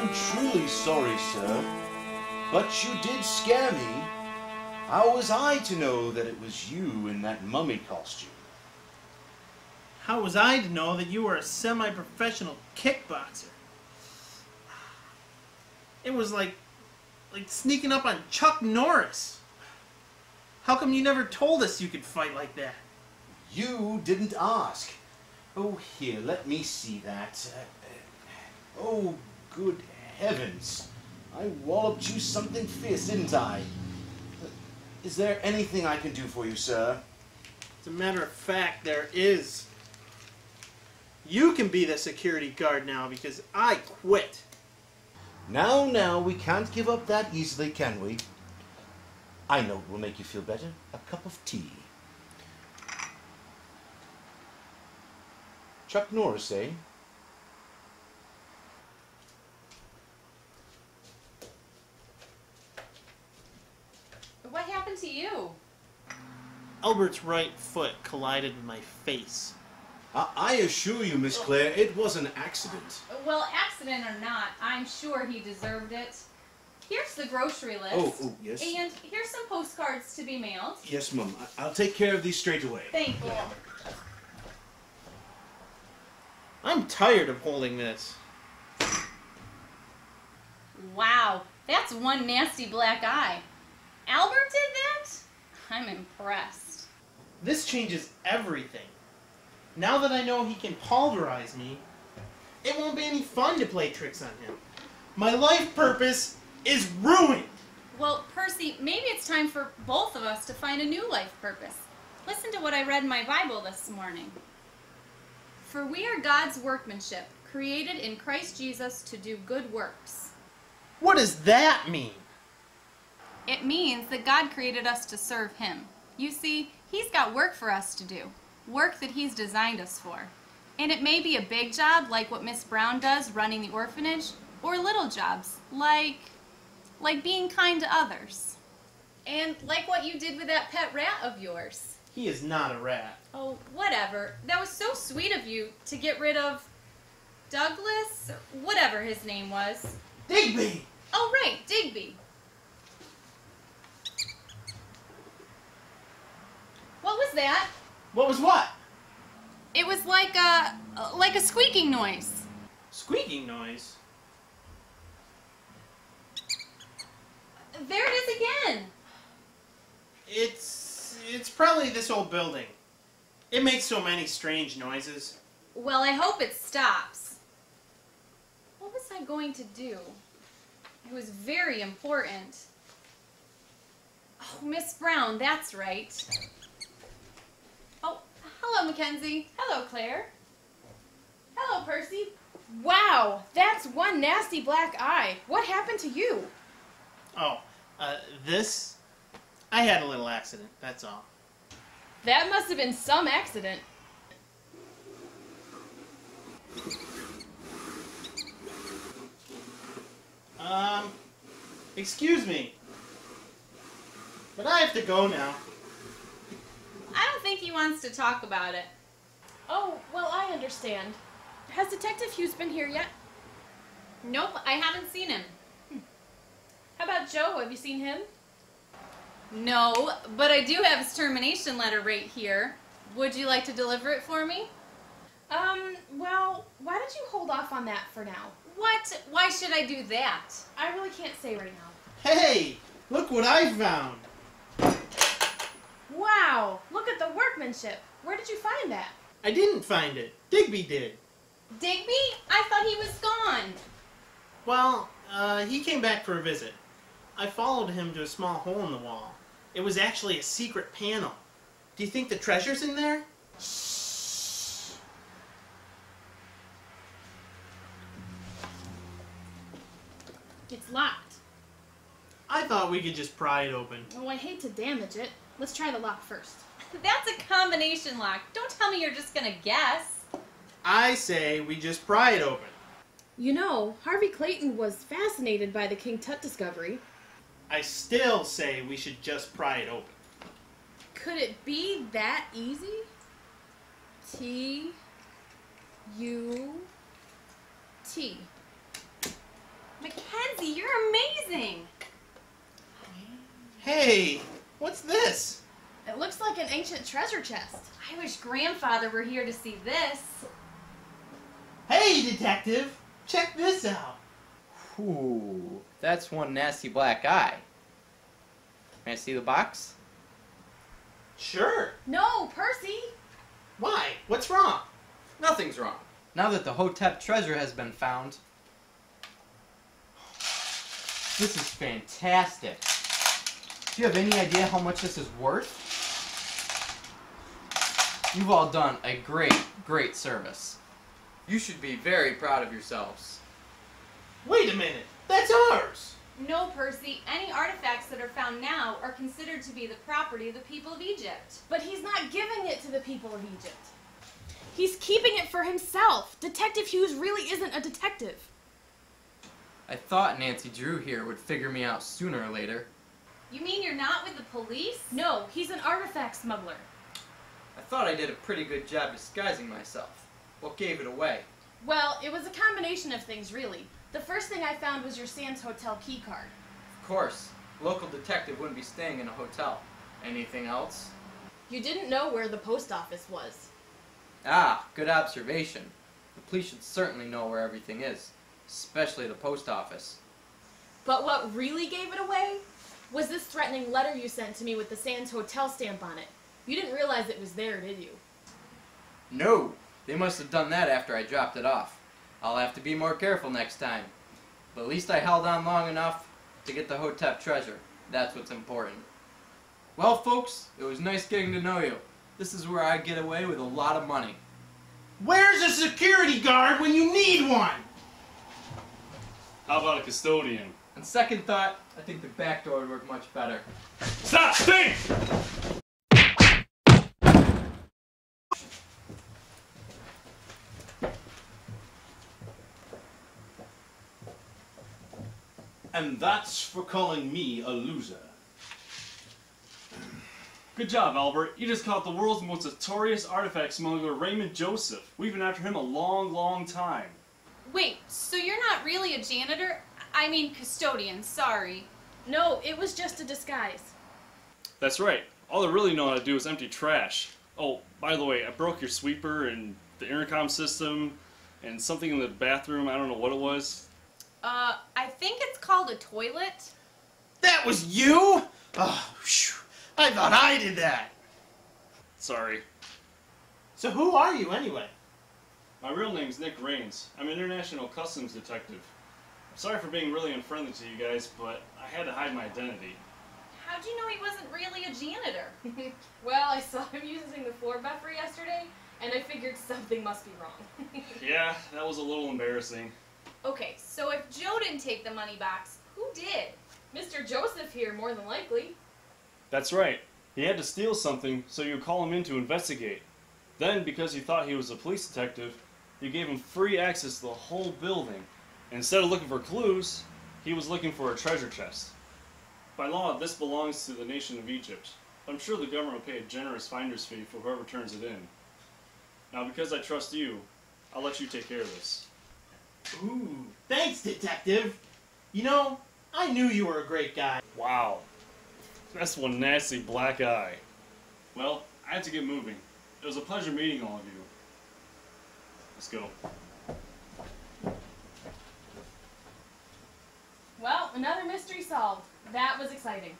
I'm truly sorry, sir, but you did scare me. How was I to know that it was you in that mummy costume? How was I to know that you were a semi-professional kickboxer? It was like sneaking up on Chuck Norris. How come you never told us you could fight like that? You didn't ask. Oh, here, let me see that. Oh, good heavens. I walloped you something fierce, didn't I? Is there anything I can do for you, sir? As a matter of fact, there is. You can be the security guard now because I quit. Now, we can't give up that easily, can we? I know what will make you feel better. A cup of tea. Chuck Norris, eh? What happened to you? Albert's right foot collided with my face. I assure you, Miss Claire, it was an accident. Well, accident or not, I'm sure he deserved it. Here's the grocery list. Oh, yes. And here's some postcards to be mailed. Yes, Mum. I'll take care of these straight away. Thank you. I'm tired of holding this. Wow, that's one nasty black eye. Albert did that? I'm impressed. This changes everything. Now that I know he can pulverize me, it won't be any fun to play tricks on him. My life purpose is ruined. Well, Percy, maybe it's time for both of us to find a new life purpose. Listen to what I read in my Bible this morning. For we are God's workmanship, created in Christ Jesus to do good works. What does that mean? It means that God created us to serve Him. You see, He's got work for us to do, work that He's designed us for. And it may be a big job, like what Miss Brown does running the orphanage, or little jobs, like being kind to others. And like what you did with that pet rat of yours. He is not a rat. Oh, whatever. That was so sweet of you to get rid of Douglas, or whatever his name was. Digby! Oh, right, Digby. What was that? What was what? It was like a squeaking noise. Squeaking noise? There it is again. It's probably this old building. It makes so many strange noises. Well, I hope it stops. What was I going to do? It was very important. Oh, Miss Brown, that's right. Oh, hello, Mackenzie. Hello, Claire. Hello, Percy. Wow, that's one nasty black eye. What happened to you? Oh, this? I had a little accident, that's all. That must have been some accident. Excuse me. But I have to go now. I don't think he wants to talk about it. Oh, well, I understand. Has Detective Hughes been here yet? Nope, I haven't seen him. How about Joe? Have you seen him? No, but I do have his termination letter right here. Would you like to deliver it for me? Well, why don't you hold off on that for now? What? Why should I do that? I really can't say right now. Hey, look what I found. Wow, look at the workmanship. Where did you find that? I didn't find it. Digby did. Digby? I thought he was gone. Well, he came back for a visit. I followed him to a small hole in the wall. It was actually a secret panel. Do you think the treasure's in there? It's locked. I thought we could just pry it open. Oh, I hate to damage it. Let's try the lock first. That's a combination lock. Don't tell me you're just gonna guess. I say we just pry it open. You know, Harvey Clayton was fascinated by the King Tut discovery. I still say we should just pry it open. Could it be that easy? T-U-T. Mackenzie, you're amazing! Hey, what's this? It looks like an ancient treasure chest. I wish Grandfather were here to see this. Hey, detective! Check this out. Ooh, that's one nasty black eye. May I see the box? Sure. No, Percy! Why? What's wrong? Nothing's wrong. Now that the Hotep treasure has been found, this is fantastic. Do you have any idea how much this is worth? You've all done a great service. You should be very proud of yourselves. Wait a minute. That's ours. No, Percy, any artifacts that are found now are considered to be the property of the people of Egypt. But he's not giving it to the people of Egypt. He's keeping it for himself. Detective Hughes really isn't a detective. I thought Nancy Drew here would figure me out sooner or later. You mean you're not with the police? No, he's an artifact smuggler. I thought I did a pretty good job disguising myself. What gave it away? Well, it was a combination of things, really. The first thing I found was your Sands Hotel key card. Of course, a local detective wouldn't be staying in a hotel. Anything else? You didn't know where the post office was. Ah, good observation. The police should certainly know where everything is, especially the post office. But what really gave it away was this threatening letter you sent to me with the Sands Hotel stamp on it. You didn't realize it was there, did you? No, they must have done that after I dropped it off. I'll have to be more careful next time. But at least I held on long enough to get the Hotep treasure. That's what's important. Well, folks, it was nice getting to know you. This is where I get away with a lot of money. Where's a security guard when you need one? How about a custodian? On second thought, I think the back door would work much better. Stop! Think! And that's for calling me a loser. Good job, Albert. You just caught the world's most notorious artifact smuggler, Raymond Joseph. We've been after him a long time. Wait, so you're not really a janitor? I mean custodian, sorry. No, it was just a disguise. That's right. All I really know how to do is empty trash. Oh, by the way, I broke your sweeper and the intercom system and something in the bathroom. I don't know what it was. I think it's called a toilet. That was you? Oh, phew. I thought I did that. Sorry. So who are you anyway? My real name's Nick Raines. I'm an international customs detective. I'm sorry for being really unfriendly to you guys, but I had to hide my identity. How'd you know he wasn't really a janitor? Well, I saw him using the floor buffer yesterday, and I figured something must be wrong. Yeah, that was a little embarrassing. Okay, so if Joe didn't take the money box, who did? Mr. Joseph here, more than likely. That's right. He had to steal something, so you call him in to investigate. Then, because he thought he was a police detective, you gave him free access to the whole building. And instead of looking for clues, he was looking for a treasure chest. By law, this belongs to the nation of Egypt. I'm sure the government will pay a generous finder's fee for whoever turns it in. Now, because I trust you, I'll let you take care of this. Ooh, thanks, detective. You know, I knew you were a great guy. Wow. That's one nasty black eye. Well, I had to get moving. It was a pleasure meeting all of you. Let's go. Well, another mystery solved. That was exciting.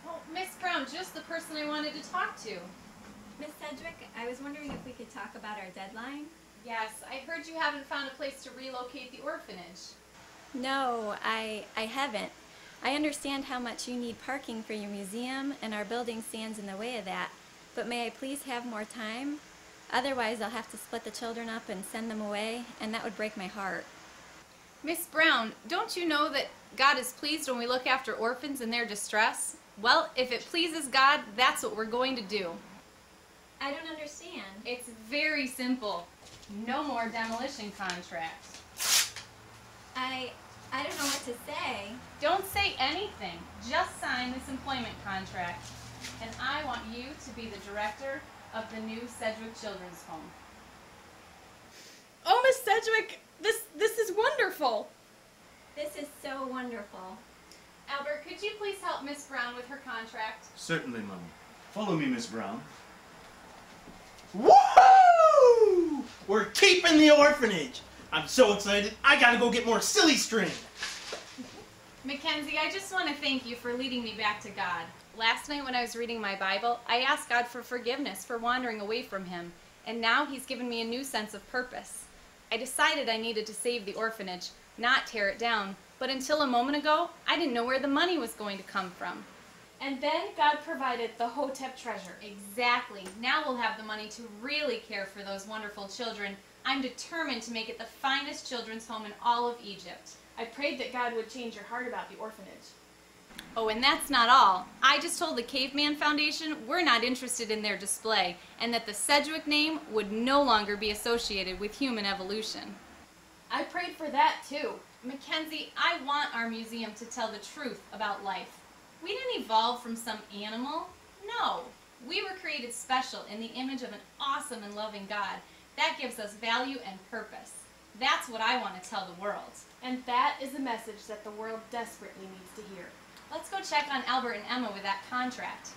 Oh, Miss Brown, just the person I wanted to talk to. Miss Sedgwick, I was wondering if we could talk about our deadline. Yes, I heard you haven't found a place to relocate the orphanage. No, I haven't. I understand how much you need parking for your museum, and our building stands in the way of that. But may I please have more time? Otherwise, I'll have to split the children up and send them away, and that would break my heart. Miss Brown, don't you know that God is pleased when we look after orphans in their distress? Well, if it pleases God, that's what we're going to do. I don't understand. It's very simple. No more demolition contracts. I don't know what to say. Don't say anything. Just sign this employment contract. And I want you to be the director of the new Sedgwick Children's Home. Oh, Miss Sedgwick, this is wonderful. This is so wonderful. Albert, could you please help Miss Brown with her contract? Certainly, Mummy. Follow me, Miss Brown. Woohoo! We're keeping the orphanage. I'm so excited, I gotta go get more silly string. Mackenzie, I just want to thank you for leading me back to God. Last night when I was reading my Bible, I asked God for forgiveness for wandering away from Him, and now He's given me a new sense of purpose. I decided I needed to save the orphanage, not tear it down, but until a moment ago, I didn't know where the money was going to come from. And then God provided the Hotep treasure. Exactly. Now we'll have the money to really care for those wonderful children. I'm determined to make it the finest children's home in all of Egypt. I prayed that God would change your heart about the orphanage. Oh, and that's not all. I just told the Caveman Foundation we're not interested in their display, and that the Sedgwick name would no longer be associated with human evolution. I prayed for that too. Mackenzie, I want our museum to tell the truth about life. We didn't evolve from some animal. No. We were created special in the image of an awesome and loving God. That gives us value and purpose. That's what I want to tell the world. And that is a message that the world desperately needs to hear. Let's go check on Albert and Emma with that contract.